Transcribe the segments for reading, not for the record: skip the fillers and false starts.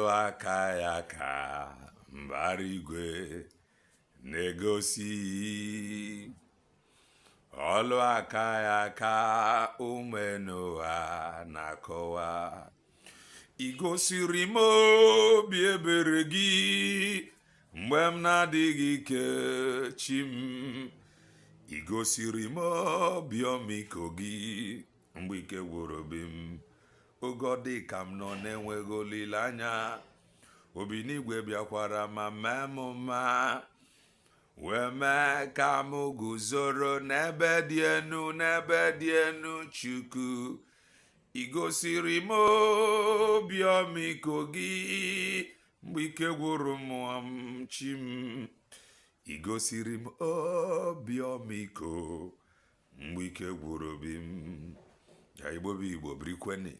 aka ya ka mbara igwe na-egosi ọlụ aka ya ka ụmụnụwa na-akọwa. Igosiri m obi ebere gị mgbe m na-adịghị ike, chi m. Igosiri m obi ọmịiko gị mgbe ike gwụrụ obi m. Oge ọ dị ka m nọ na-enweghị olileanya, obi n'igwe bịakwara ma mee m mma, wee mee ka m guzoro n'ebe dị enu Chukwu. Igosiri m obi ọmịiko gị mgbe ike gwụrụ m, chi m. Igosiri m obi ọmịiko mgbe ike gwụrụ obi m. Ya Igbo bụ Igbo, birikweni.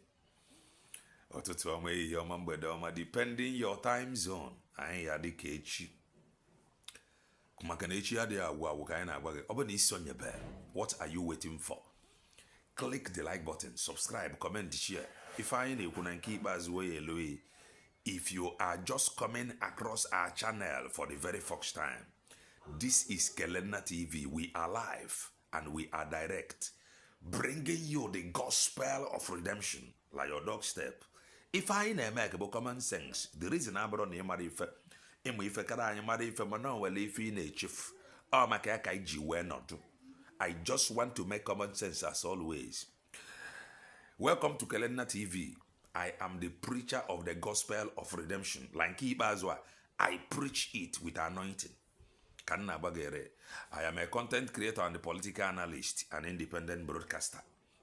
Ọtụtụ ọma, ehihie ọma, mgbede ọma, depending your time zone. Anyị ya dị ka echi, maka na echi adịghị agwụ ka anyị na-agwa gị. Ọ bụ na isi onyebe, what are you waiting for? Click the like button, subscribe, comment, share. If anyị na-ekwu na nke ikpeazụ wee eloyi, if you are just coming across our channel for the very first time, this is Kelena TV. We are live and we are direct, bringing you the gospel of redemption like your doorstep. If I na-eme bụ common sense, the reason abụrụ na ịmara ife, ịmụ ife kara anyị mara ife, mana o nwere ife ị na-echefu. Ọ maka ya ka anyị ji wee nọdụ. I just want to make common sense as always. Welcome to Kelena TV. I am the preacher of the gospel of redemption. Like ikpeazụ a, I preach it with anointing. Kanna bagere. I am a content creator and a political analyst, an independent broadcaster.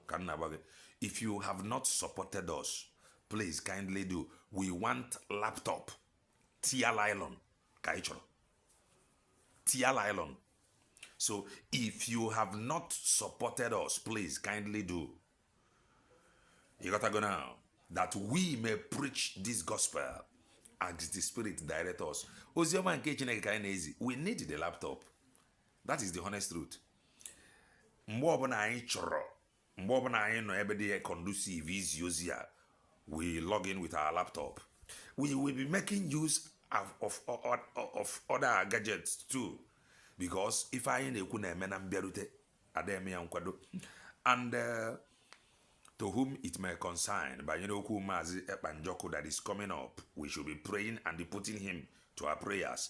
Kanna bagere. If you have not supported us, please kindly do. We want laptop, tia nylon, kaichoro, tia nylon. So if you have not supported us, please kindly do. You gotta go now, that we may preach this gospel as the Spirit directs us. Ozioma nke Chineke ka anyị na-ezi. We need the laptop. That is the honest truth. Mgbe ọbụla anyị chọrọ, mgbe ọbụla anyị nọ ebe dị conducive izi ozi a, we log in with our laptop. We will be making use of other gadgets too, because if I na-ekwu na-eme na mbịarute ademe ya nkwado, and to whom it may concern, banyere okwu Maazị Ekpanjoku that is coming up, we should be praying and putting him to our prayers.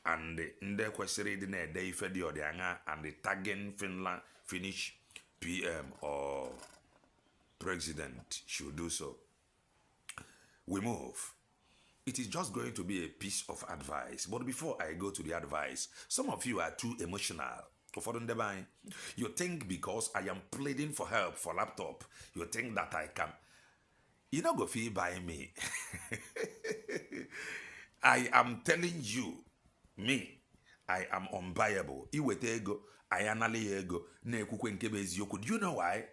And ndị kwesịrị ịdị na-ede ife dị ọdịanya and tagging finish PM or president should do so. We move. It is just going to be a piece of advice. But before I go to the advice, some of you are too emotional. You think because I am pleading for help for laptop, you think that I can. You know, go feel by me. I am telling you, me, I am unbuyable. Iwete ego, I anali ego, na-ekwukwe nke bụ eziokwu. Do you know why?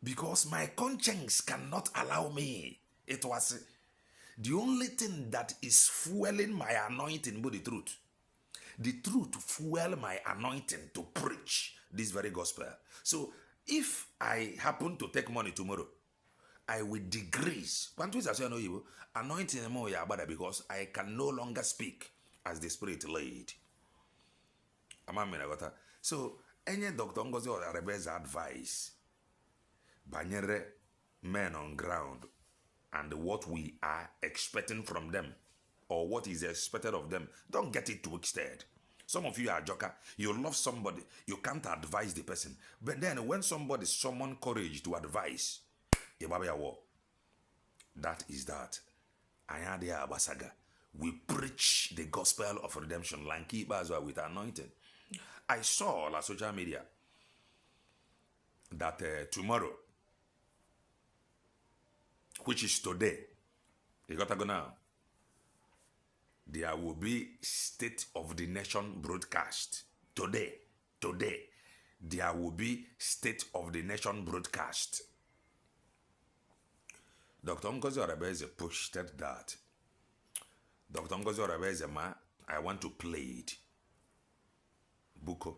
Because my conscience cannot allow me. It was the only thing that is fueling my anointing, but the truth. The truth fuel my anointing to preach this very gospel. So if I happen to take money tomorrow, I will decrease. Anointing more because I can no longer speak as the Spirit laid. So any Dr. Ngozi or Orabueze advice, banyere men on ground, and what we are expecting from them, or what is expected of them, don't get it twisted. Some of you are joker. You love somebody, you can't advise the person. But then when somebody summon courage to advise, that is that. Ayadia Abasaga. We preach the gospel of redemption, Lanki Bazwa, with anointing. I saw on social media that tomorrow, which is today, you gotta go now, there will be State of the Nation broadcast. Today, there will be State of the Nation broadcast. Dr. Ngozi Orabueze posted that. Dr. Ngozi Orabueze, I want to play it. Buko.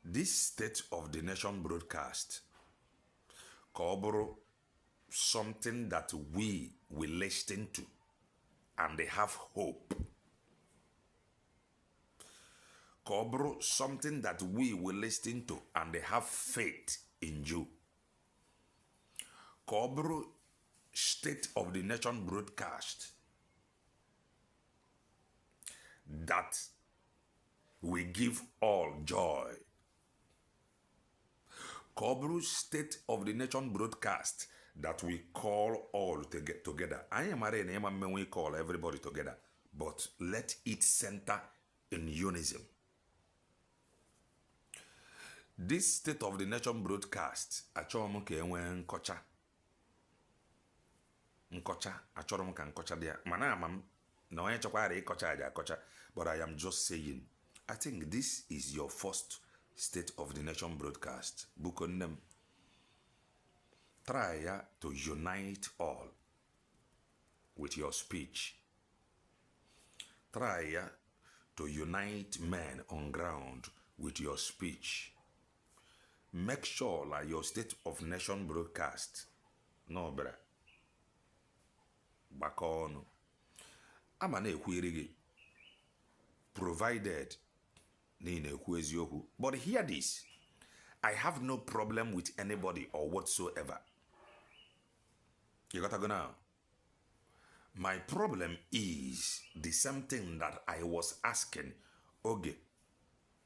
This State of the Nation broadcast, Koboro something that we will listen to and they have hope. Ka ọ bụrụ something that we will listen to and they have faith in you. Ka ọ bụrụ State of the Nation broadcast that we give all joy. Ka ọ bụrụ State of the Nation broadcast that we call all together. Anyị mara na ịma mmenwe call everybody together, but let it center in unison. This State of the Nation broadcast, achọrọ m ka enwee nkọcha achọrọ m ka nkọcha dị ya, mana ama m na onye chọkwara ịkọcha aja akọcha, but I am just saying, I think this is your first State of the Nation broadcast. Buko nnem, try to unite all with your speech. Try to unite men on ground with your speech. Make sure that your State of Nation broadcast, no brother, back on. I'm an equity, provided but hear this, I have no problem with anybody or whatsoever. You gotta go now. My problem is the same thing that I was asking Oge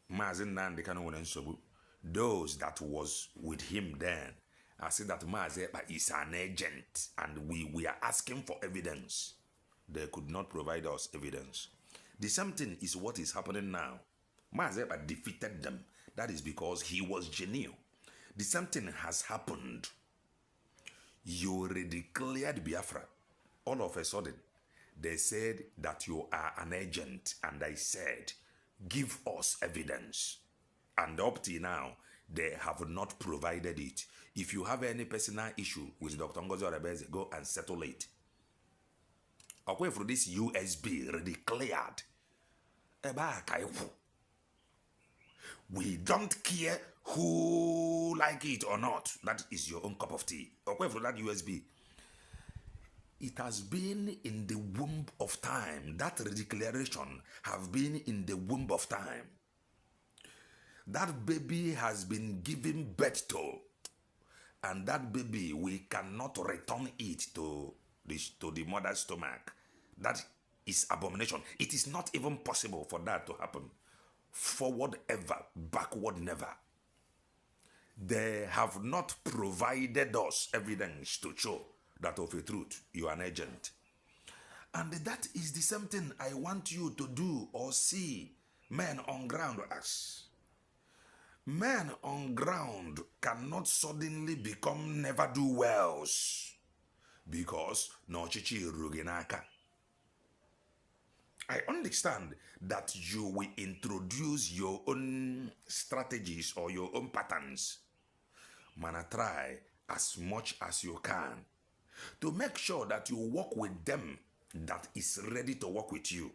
Mazin Nandekano Nsobu, those that was with him then. I said that Mazepa is an agent and we are asking for evidence. They could not provide us evidence. The same thing is what is happening now. Mazepa defeated them. That is because he was genuine. The same thing has happened. You already cleared Biafra. All of a sudden, they said that you are an agent. And I said, give us evidence. And up till now, they have not provided it. If you have any personal issue with Dr. Ngozi Orabueze, go and settle it. Away from this USB already cleared. We don't care who like it or not. That is your own cup of tea. Away from that USB. It has been in the womb of time. That declaration have been in the womb of time. That baby has been given birth to. And that baby, we cannot return it to the mother's stomach. That is abomination. It is not even possible for that to happen. Forward ever, backward never. They have not provided us evidence to show that of a truth you are an agent. And that is the same thing I want you to do or see men on ground as. Men on ground cannot suddenly become never-do-wells because no chichi ruginaka. I understand that you will introduce your own strategies or your own patterns. Man, try as much as you can to make sure that you work with them that is ready to work with you.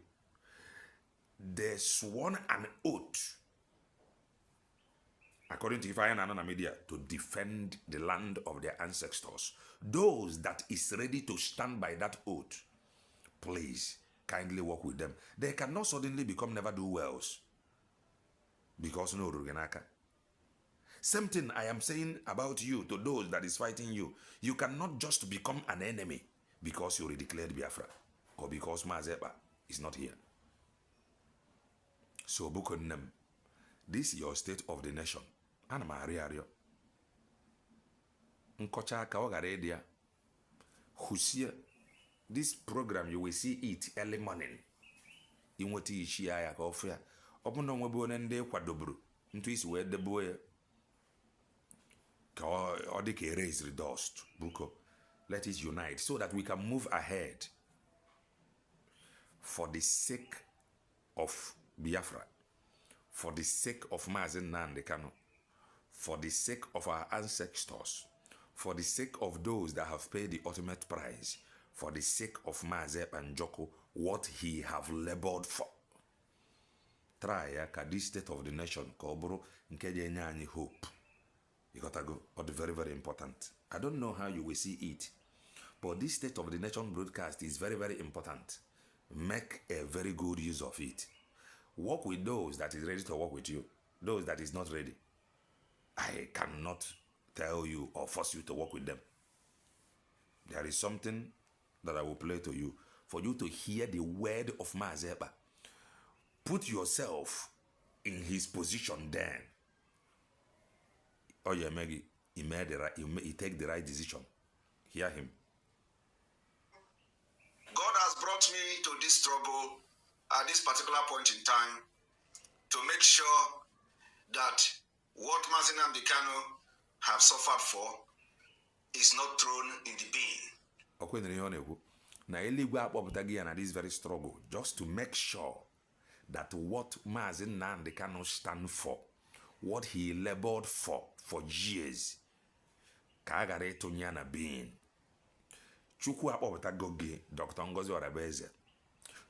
They sworn an oath, according to Ifeanyi and media, to defend the land of their ancestors. Those that is ready to stand by that oath, please kindly work with them. They cannot suddenly become never-do-wells because no Rugenaka. Same thing I am saying about you to those that is fighting you. You cannot just become an enemy because you already declared Biafra or because Mazepa is not here. So Bukonem, this is your State of the Nation. Ana Maria Nkocha Kawagaredia. Husia. This program you will see it early morning. In what is she I offer. Open on Webonende Quadobru. Into his word the boy. Or the erase the dust. Buko. Let us unite so that we can move ahead. For the sake of Biafra. For the sake of Mazen Nandekano. For the sake of our ancestors. For the sake of those that have paid the ultimate price. For the sake of Mazep and Joko, what he have labored for. Try this State of the Nation, Kobro, Nkeje hope. You gotta go, but very, very important. I don't know how you will see it. But this State of the Nation broadcast is very, very important. Make a very good use of it. Work with those that is ready to work with you. Those that is not ready, I cannot tell you or force you to work with them. There is something that I will play to you for you to hear the word of Maazị Ekpa. Put yourself in his position then. Oh yeah, Maggie, he take the right decision. Hear him. God has brought me to this struggle at this particular point in time to make sure that what Maazị Nnamdi Kanu have suffered for is not thrown in the bin. Na eluigwe akpọpụtaghị ya na this very struggle just to make sure that what Maazị Nnamdi Kanu stand for, what he labored for years, ka a ghara ịtụnye ya na bin. Chukwu akpọpụtago gị Dr. Ngozi Orabueze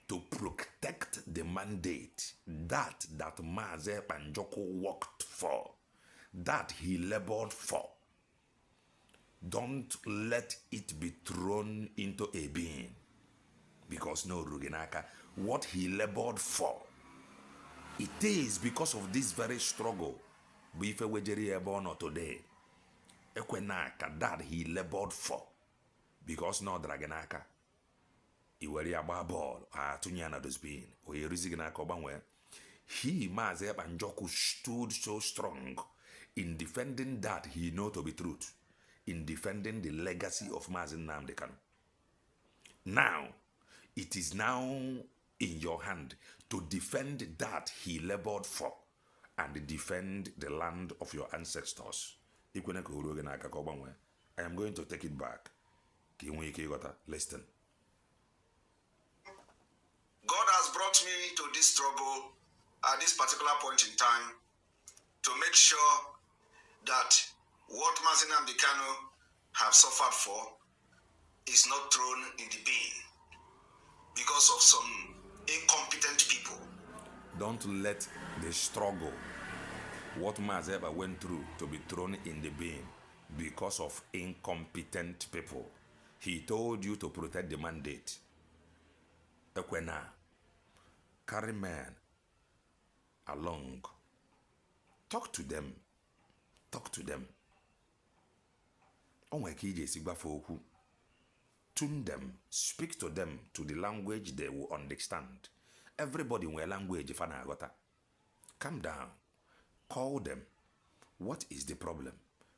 to protect the mandate that Maazị Ekpa Njoku worked for, that he labored for. Don't let it be thrown into a bin, because no Ruginaka, what he labored for, it is because of this very struggle. Bife wejeri ebono today, ekwenaka that he labored for, because no Dragonaka, iweri agba ball atunya na dosbin o yeriziginaka obanwe. He Maazị Ekpa Njoku stood so strong in defending that he know to be truth, in defending the legacy of Maazị Nnamdi Kanu. Now, it is now in your hand to defend that he labored for and defend the land of your ancestors. I am going to take it back. Listen. God has brought me to this struggle at this particular point in time to make sure that what Maazị Nnamdi Kanu have suffered for is not thrown in the bin because of some incompetent people. Don't let the struggle, what Maazị Ekpa went through, to be thrown in the bin because of incompetent people. He told you to protect the mandate. Ekwena, carry men along. Talk to them. Talk to them. Tune them. Speak to them to the language they will understand. Everybody in language. Calm down. Call them. What is the problem?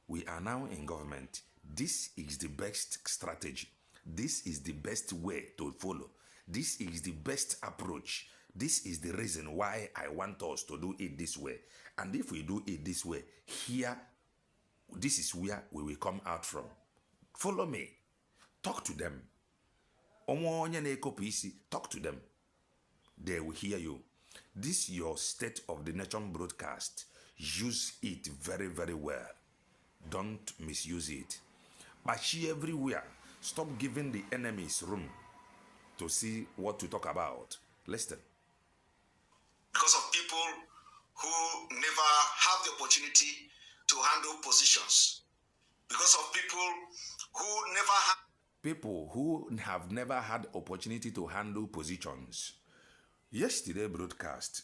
We are now in government. This is the best strategy. This is the best way to follow. This is the best approach. This is the reason why I want us to do it this way. And if we do it this way, here, this is where we will come out from. Follow me. Talk to them. Talk to them. They will hear you. This your State of the Nation broadcast. Use it very, very well. Don't misuse it. Bashi everywhere. Stop giving the enemies room to see what to talk about. Listen. Because of people who never have the opportunity to handle positions. Because of people who have never had opportunity to handle positions. Yesterday broadcast,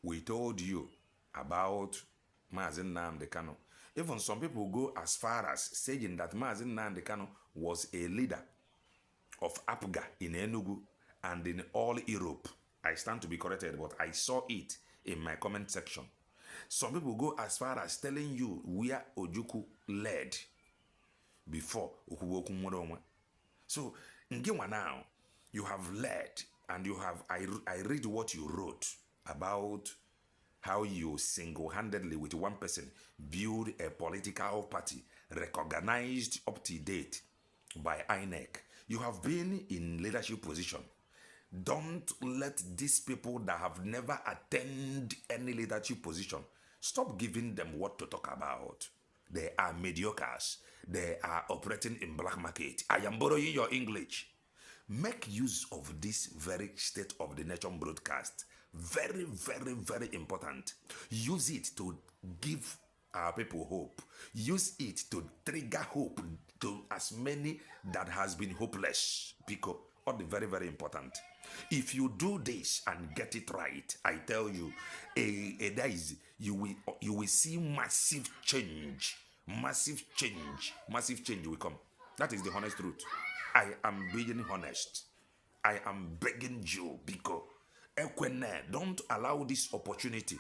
we told you about Maazị Nnamdi Kanu. Even some people go as far as saying that Maazị Nnamdi Kanu was a leader of APGA in Enugu and in all Europe. I stand to be corrected, but I saw it in my comment section. Some people go as far as telling you where Ojukwu led before Okuwoku Mworonwe. So, Ngewa now, you have led, and you have, I read what you wrote about how you single-handedly with one person build a political party recognized up to date by INEC. You have been in leadership position. Don't let these people that have never attained any leadership position, stop giving them what to talk about. They are mediocres. They are operating in black market. I am borrowing your English. Make use of this very State of the Nation broadcast. Very, very, very important. Use it to give our people hope. Use it to trigger hope. to as many that has been hopeless. Because all the very, very important. If you do this and get it right, I tell you, you will see massive change. Massive change will come. That is the honest truth. I am being honest. I am begging you, because don't allow this opportunity.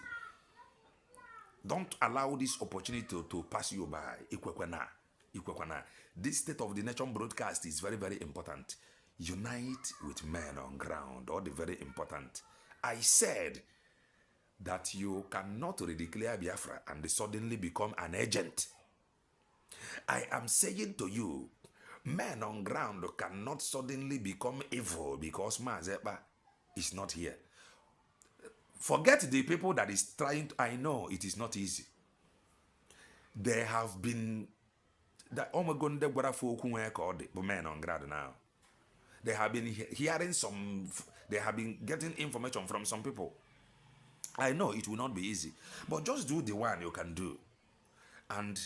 Don't allow this opportunity to pass you by. This State of the Nation broadcast is very, very important. Unite with men on ground, all the very important. I said that you cannot redeclare Biafra and suddenly become an agent. I am saying to you, men on ground cannot suddenly become evil because Mazepa is not here. Forget the people that is trying to, I know it is not easy. There have been that men on ground now. They have been hearing they have been getting information from some people. I know it will not be easy, but just do the one you can do and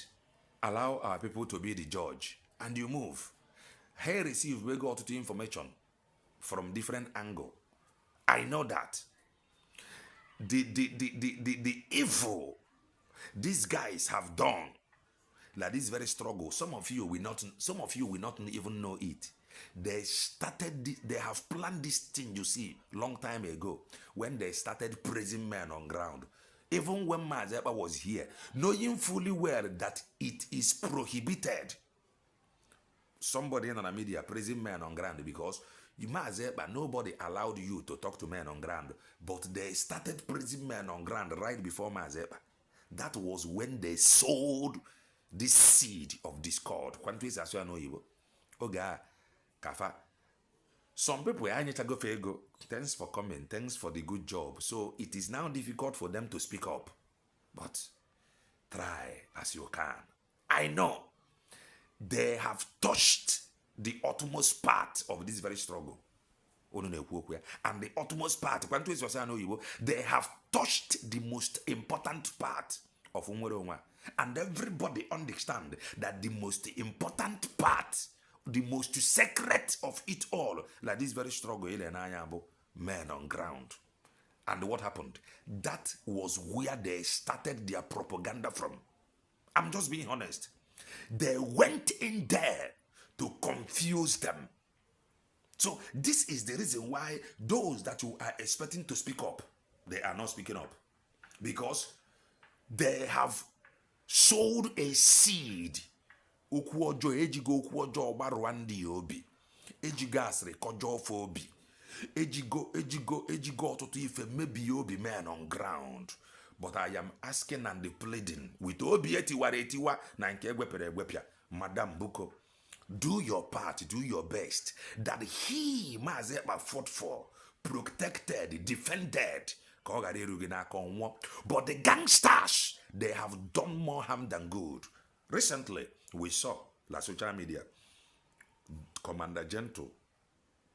allow our people to be the judge, and you move. He received we got to information from different angle. I know that the evil these guys have done, like this very struggle. Some of you will not even know it. They have planned this thing, you see, long time ago, when they started praising men on ground. Even when Mazepa was here, knowing fully well that it is prohibited. Somebody in the media praising men on ground because Mazepa, nobody allowed you to talk to men on ground, but they started praising men on ground right before Mazepa. That was when they sowed this seed of discord. Kafa. Some people thanks for coming, thanks for the good job. So it is now difficult for them to speak up. But try as you can. I know they have touched the utmost part of this very struggle. And the utmost part, they have touched the most important part of Umweronwa. And everybody understand that the most important part, the most sacred of it all, like this very struggle, men on ground. And what happened? That was where they started their propaganda from. I'm just being honest. They went in there to confuse them. So this is the reason why those that you are expecting to speak up, they are not speaking up. Because they have sowed a seed. Ukwojo ejigo ukwojo barwandi obi. Ejigo asri kojo fobi. Ejigo otutu ife maybe obi men on ground. But I am asking and pleading with obi etiwa na nke egwepere egwepia. Madam Buko, do your part, do your best. That he Mazepa fought for, protected, defended. But the gangsters, they have done more harm than good. Recently, we saw la social media, Commander Gentle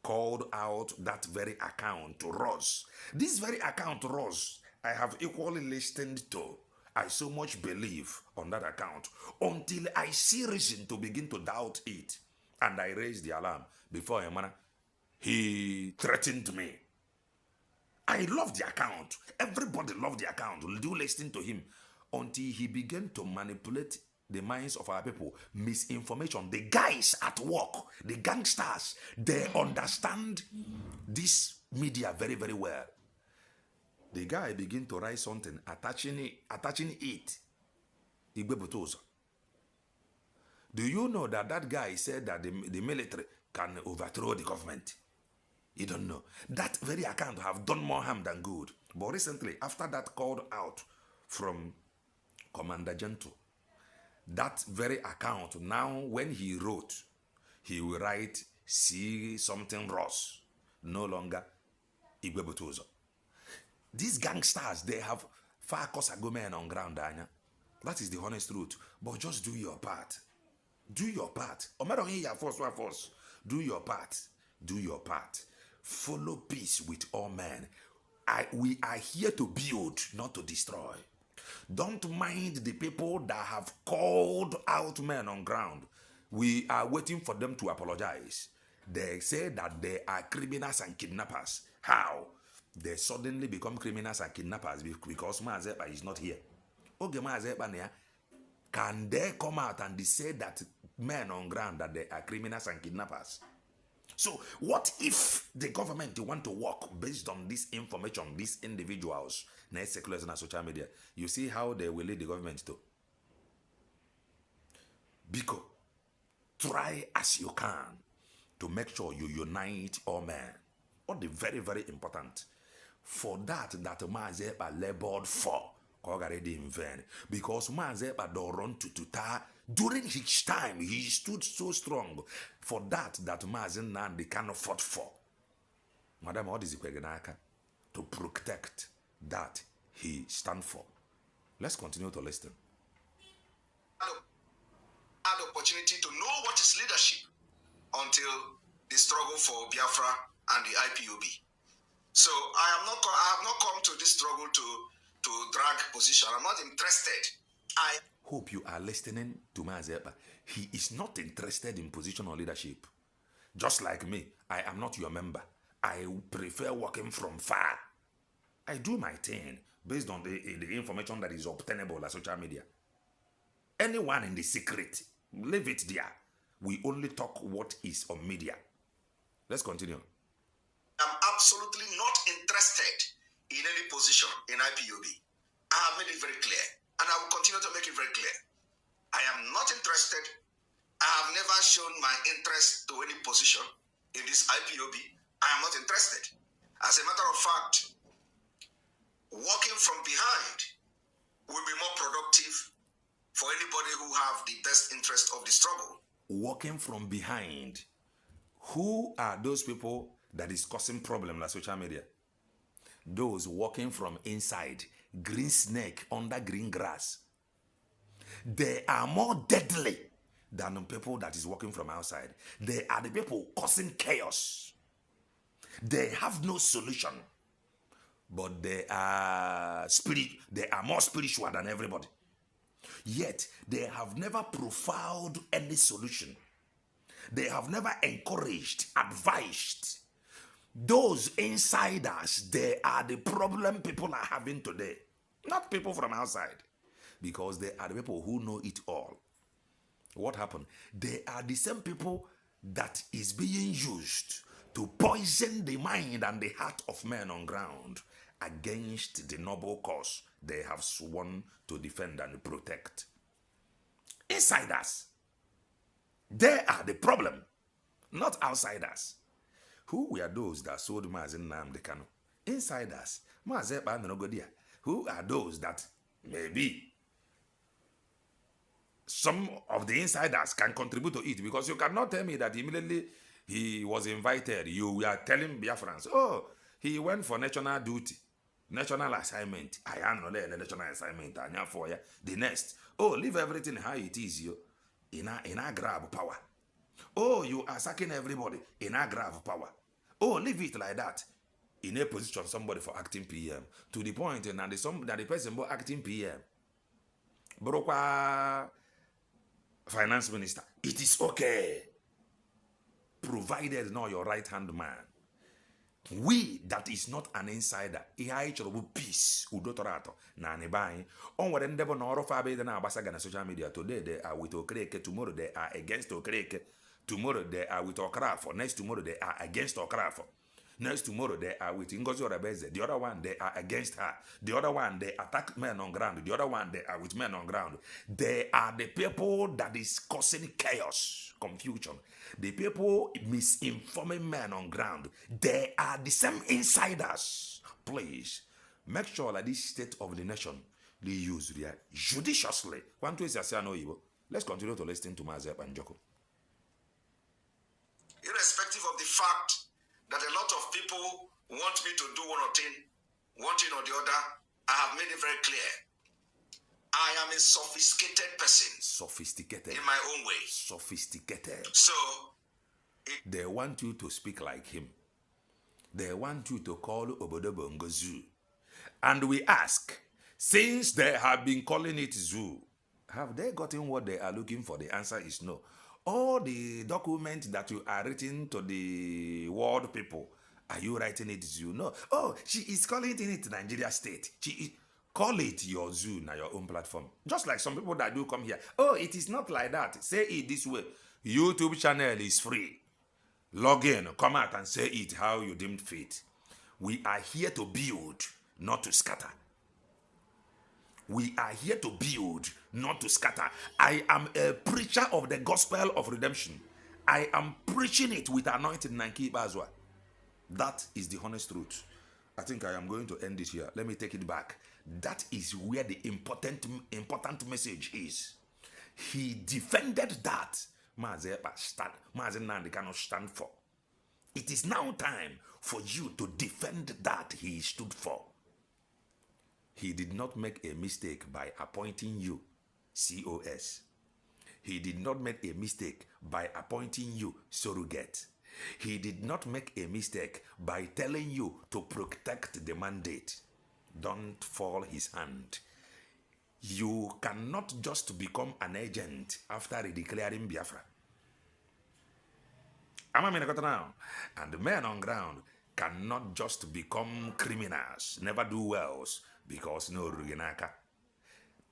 called out that very account to Ross. This very account, Ross, I have equally listened to. I so much believe on that account until I see reason to begin to doubt it. And I raised the alarm before he threatened me. I love the account. Everybody loved the account. Do listen to him until he began to manipulate the minds of our people. Misinformation. The guys at work, the gangsters, they understand this media very, very well. The guy began to write something, attaching it. Do you know that guy said that the military can overthrow the government? You don't know. That very account have done more harm than good. But recently, after that called out from Commander Gentle, that very account, now when he wrote, he will write, see something Ross, no longer Igwebutuzo. These gangsters, they have far men on ground, Anya. That is the honest truth. But just do your part. Do your part. Do your part. Do your part. Follow peace with all men. We are here to build, not to destroy. Don't mind the people that have called out men on ground. We are waiting for them to apologize. They say that they are criminals and kidnappers. How? They suddenly become criminals and kidnappers because Mazepa is not here. Okay, Mazepa, can they come out and say that men on ground that they are criminals and kidnappers? So what if the government want to work based on this information, these individuals, seculars and social media? You see how they will lead the government to? Because try as you can to make sure you unite all men. What the very, very important. For that Mazepa labored for, in vain. Because Mazepa don't run to tuta. During his time, he stood so strong. For that Mazen Nandi cannot fought for. Madam, what is it to protect that he stand for? Let's continue to listen. Had opportunity to know what is leadership until the struggle for Biafra and the IPOB. So I have not come to this struggle to drag position. I'm not interested. I hope you are listening to Mazepa. He is not interested in position or leadership. Just like me, I am not your member. I prefer working from far. I do my thing based on the information that is obtainable on social media. Anyone in the secret, leave it there. We only talk what is on media. Let's continue. I'm absolutely not interested in any position in IPOB. I have made it very clear, and I will continue to make it very clear. I am not interested. I have never shown my interest to any position in this IPOB. I am not interested. As a matter of fact, working from behind will be more productive for anybody who have the best interest of the struggle. Working from behind. Who are those people that is causing problem on social media? Those walking from inside, green snake under green grass. They are more deadly than the people that is walking from outside. They are the people causing chaos. They have no solution, but they are more spiritual than everybody. Yet they have never profiled any solution. They have never encouraged, advised. Those insiders, they are the problem people are having today. Not people from outside. Because they are the people who know it all. What happened? They are the same people that is being used to poison the mind and the heart of men on ground against the noble cause they have sworn to defend and protect. Insiders. They are the problem, not outsiders. Who were those that sold Mazen Nnamdi Kanu? Insiders. Who are those that maybe some of the insiders can contribute to it? Because you cannot tell me that immediately he was invited, you were telling Biafrans, oh, he went for national duty, national assignment. I am not a national assignment. The next, oh, leave everything how it is. You in a grab power. Oh, you are sacking everybody in a grab power. Oh, leave it like that. In a position, somebody for acting PM. To the point that the person was acting PM. Brokwa finance minister. It is okay. Provided not your right hand man. We that is not an insider. Peace. Udotorato. Na nebai. Onwere ndebo na oro fabe na abasaga na social media. Today they are with Okereke. Tomorrow they are against Okereke. Tomorrow they are with Okrafo. Next tomorrow they are against Okrafo. Next tomorrow they are with Ngozi Orabueze. The other one they are against her. The other one they attack men on ground. The other one they are with men on ground. They are the people that is causing chaos, confusion. The people misinforming men on ground. They are the same insiders. Please make sure that this state of the nation they use judiciously. Let's continue to listen to Mazep and Joko. Irrespective of the fact that a lot of people want me to do one thing or the other, I have made it very clear. I am a sophisticated person. Sophisticated. In my own way. Sophisticated. So, they want you to speak like him. They want you to call Obodobo Ngozi. And we ask, since they have been calling it zoo, have they gotten what they are looking for? The answer is no. All the documents that you are writing to the world people, are you writing it zoo? No. Oh, she is calling it Nigeria state. Call it your zoo na your own platform. Just like some people that do come here. Oh, it is not like that. Say it this way. YouTube channel is free. Log in, come out and say it how you deemed fit. We are here to build, not to scatter. We are here to build, not to scatter. I am a preacher of the gospel of redemption. I am preaching it with anointing and keep as well. That is the honest truth. I think I am going to end it here. Let me take it back. That is where the important message is. He defended that. Mazen Nandi cannot stand for. It is now time for you to defend that he stood for. He did not make a mistake by appointing you COS. He did not make a mistake by appointing you surrogate. He did not make a mistake by telling you to protect the mandate. Don't fall his hand. You cannot just become an agent after declaring Biafra. Now, and the men on ground cannot just become criminals, never do wells, because no Rugenaka.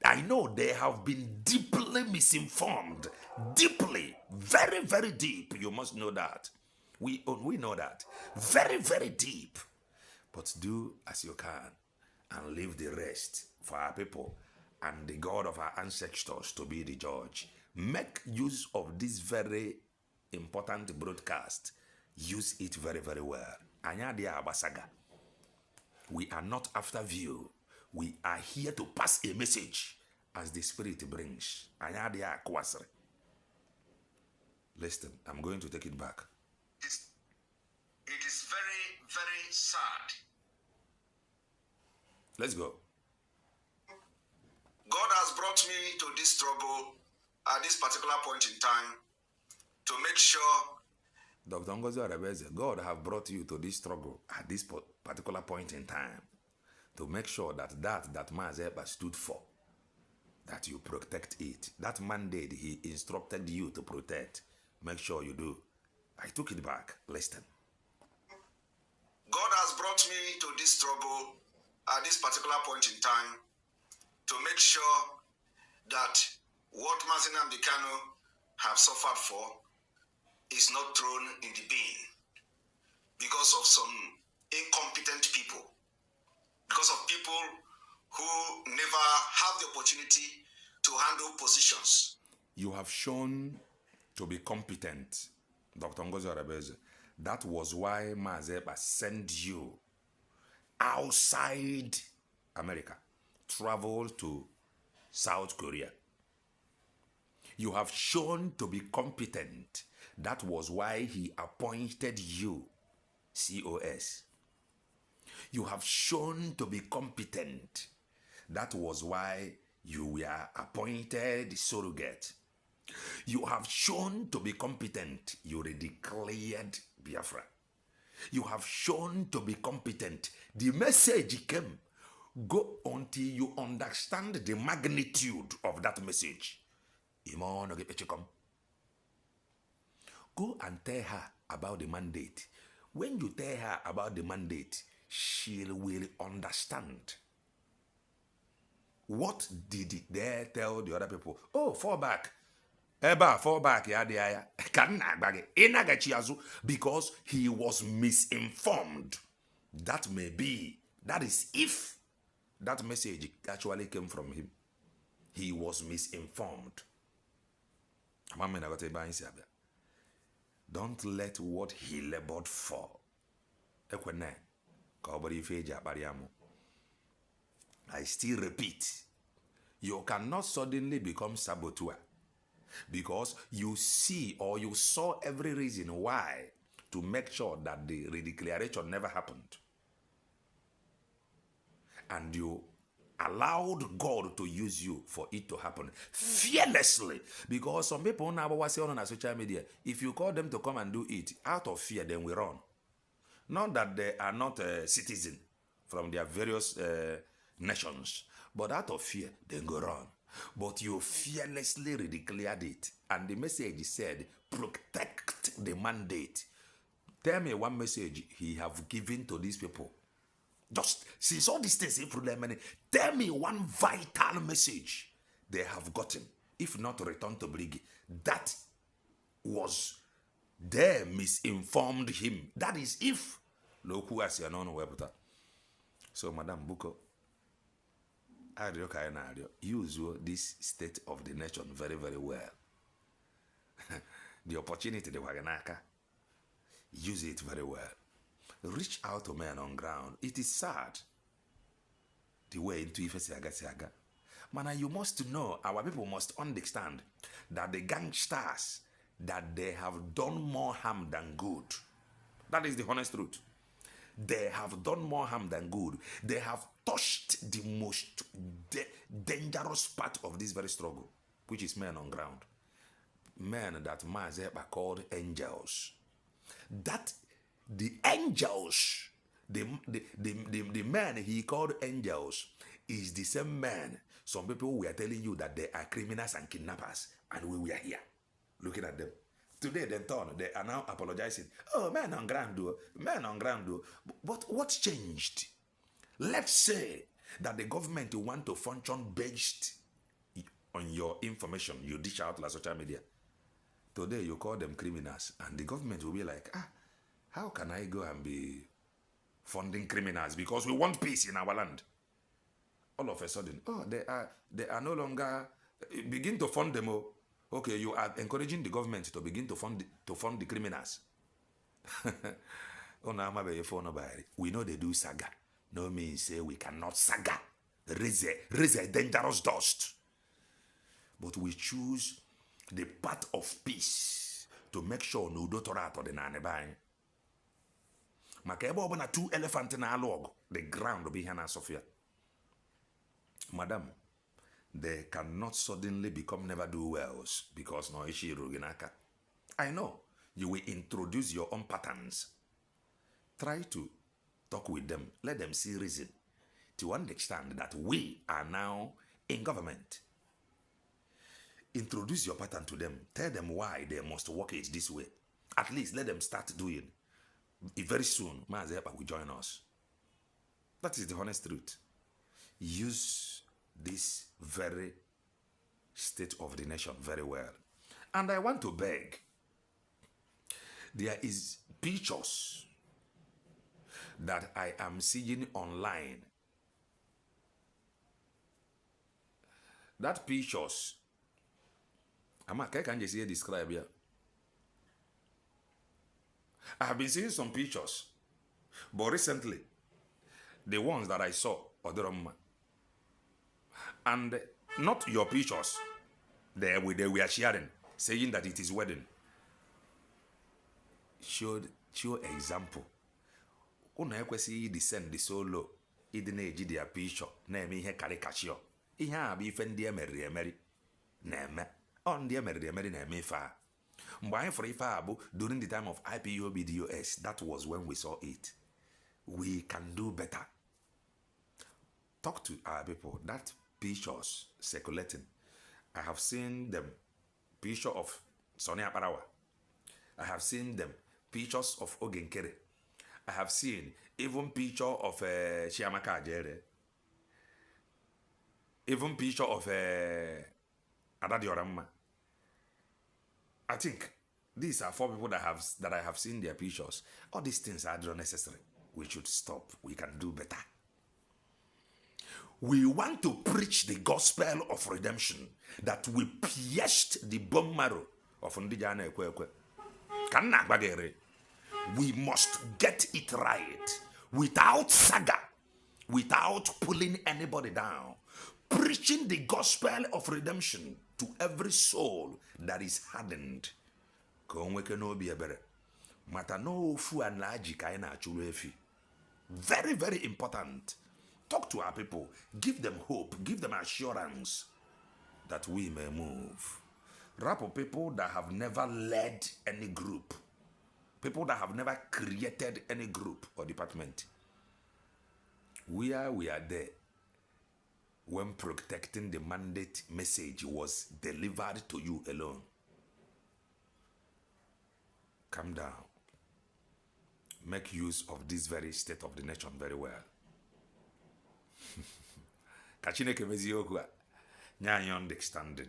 I know they have been deeply misinformed. Deeply, very, very deep. You must know that. We know that. Very, very deep. But do as you can and leave the rest for our people and the God of our ancestors to be the judge. Make use of this very important broadcast. Use it very, very well. Anyadia Abasaga. We are not after view. We are here to pass a message as the Spirit brings. Anyadia Kwasre. Listen, I'm going to take it back. It is very, very sad. Let's go. God has brought me to this struggle at this particular point in time to make sure. Dr. Ngozi Orabueze, God have brought you to this struggle at this particular point in time to make sure that Mazeba stood for, that you protect it. That mandate he instructed you to protect. Make sure you do. I took it back. Listen. God has brought me to this struggle at this particular point in time to make sure that what Mazinam Bikano have suffered for is not thrown in the bin because of some incompetent people, because of people who never have the opportunity to handle positions. You have shown to be competent, Dr. Ngozi Orabueze. That was why Mazeba sent you outside America, travel to South Korea. You have shown to be competent. That was why he appointed you COS. You have shown to be competent. That was why you were appointed surrogate. You have shown to be competent. You declared Biafra. You have shown to be competent. The message came. Go until you understand the magnitude of that message. Go and tell her about the mandate. When you tell her about the mandate, she will understand. What did they tell the other people? Oh, fall back. Fall back. Because he was misinformed. That is if that message actually came from him. He was misinformed. Don't let what he labored for. I still repeat, you cannot suddenly become saboteur because you see or you saw every reason why to make sure that the redeclaration never happened. And you allowed God to use you for it to happen fearlessly. Because some people now are saying on social media, if you call them to come and do it out of fear, then we run. Not that they are not a citizen from their various nations, but out of fear, they go run. But you fearlessly redeclared it And the message said, protect the mandate. Tell me one message he have given to these people. Just since all these things, tell me one vital message they have gotten. If not, return to Brigi. That was they misinformed him. That is if Loku as you know. So, Madam Buko, use this state of the nation very, very well. The opportunity, the Waganaka, use it very well. Reach out to men on ground. It is sad the way into Ife Siaga. Mana, you must know, our people must understand that the gangsters, that they have done more harm than good. That is the honest truth. They have done more harm than good. They have touched the most dangerous part of this very struggle, which is men on ground. Men that Mazepa called angels. That the angels, the men he called angels, is the same man. Some people were telling you that they are criminals and kidnappers, and we were here looking at them. Today they are now apologizing. Oh, men on ground do, men on ground do. But what's changed? Let's say that the government want to function based on your information you dish out like social media. Today you call them criminals, and the government will be like, how can I go and be funding criminals because we want peace in our land? All of a sudden, they are no longer begin to fund them. Okay, you are encouraging the government to begin to fund the criminals. We know they do saga. No means say we cannot saga. Raise a dangerous dust. But we choose the path of peace to make sure no doctorate the nanebay. Makebo na 2 elephant na log, the ground will be Hana Sophia. Madam, they cannot suddenly become never do wells because no ishi ruginaka. I know you will introduce your own patterns. Try to talk with them. Let them see reason to understand that we are now in government. Introduce your pattern to them. Tell them why they must work it this way. At least let them start doing. Very soon, Mazepa will join us. That is the honest truth. Use this very state of the nation very well. And I want to beg, there is pictures that I am seeing online. That pictures, can you see describe here? I have been seeing some pictures, but recently, the ones that I saw, and not your pictures, they were sharing, saying that it is wedding. Show example. Una ekwesị descend the solo, idina eji their picture, na-eme ihe caricature. Ihe a bụ ife ndị emeri na-eme. Ndị emeri na-eme ife a. Mgbe anyị fọrọ ife a bụ during the time of IPOB DOS, that was when we saw it. We can do better. Talk to our people. That pictures circulating. I have seen them picture of Sonia Parawa. I have seen them pictures of Ogenkere. I have seen even picture of Chiamaka Ajere. Even picture of Adadioramma. I think these are 4 people that I have seen their pictures. All these things are not necessary. We should stop. We can do better. We want to preach the gospel of redemption, that we pierced the bone marrow of Ndijana Ekwekwe. We must get it right without saga, without pulling anybody down. Preaching the gospel of redemption to every soul that is hardened. Very, very important. Talk to our people. Give them hope. Give them assurance that we may move. Rap of people that have never led any group. People that have never created any group or department. We are there when protecting the mandate message was delivered to you alone. Calm down. Make use of this very state of the nation very well. Ka Chineke mezie okwu a nye anyị understanding.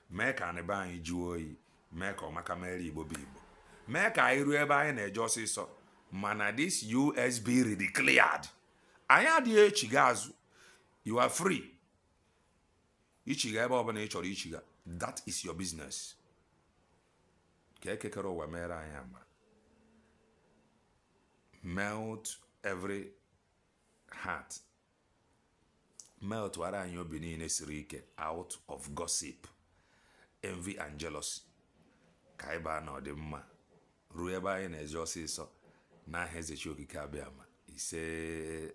Mee ka anyị be anyị jụọ oyi. Mee ka ọmaka mere Igbo bụ Igbo. Mee ka anyị ruo ebe anyị na-eje ọsịsọ. Mana this USB redeclared. Anyị adịghị echiga azụ. You are free. Ichiga ebe ọbụla ị chọrọ ichiga. That is your business. Ka ekekere ụwa mere anyị ama. Melt every heart. Melt wara anyị obi niile siri ike out of gossip, envy and jealousy. Ka anyị baa na ọdịmma ruo ebe anyị na-eje ọsịsọ n'aha Eze Chi Okike abịa ama ise.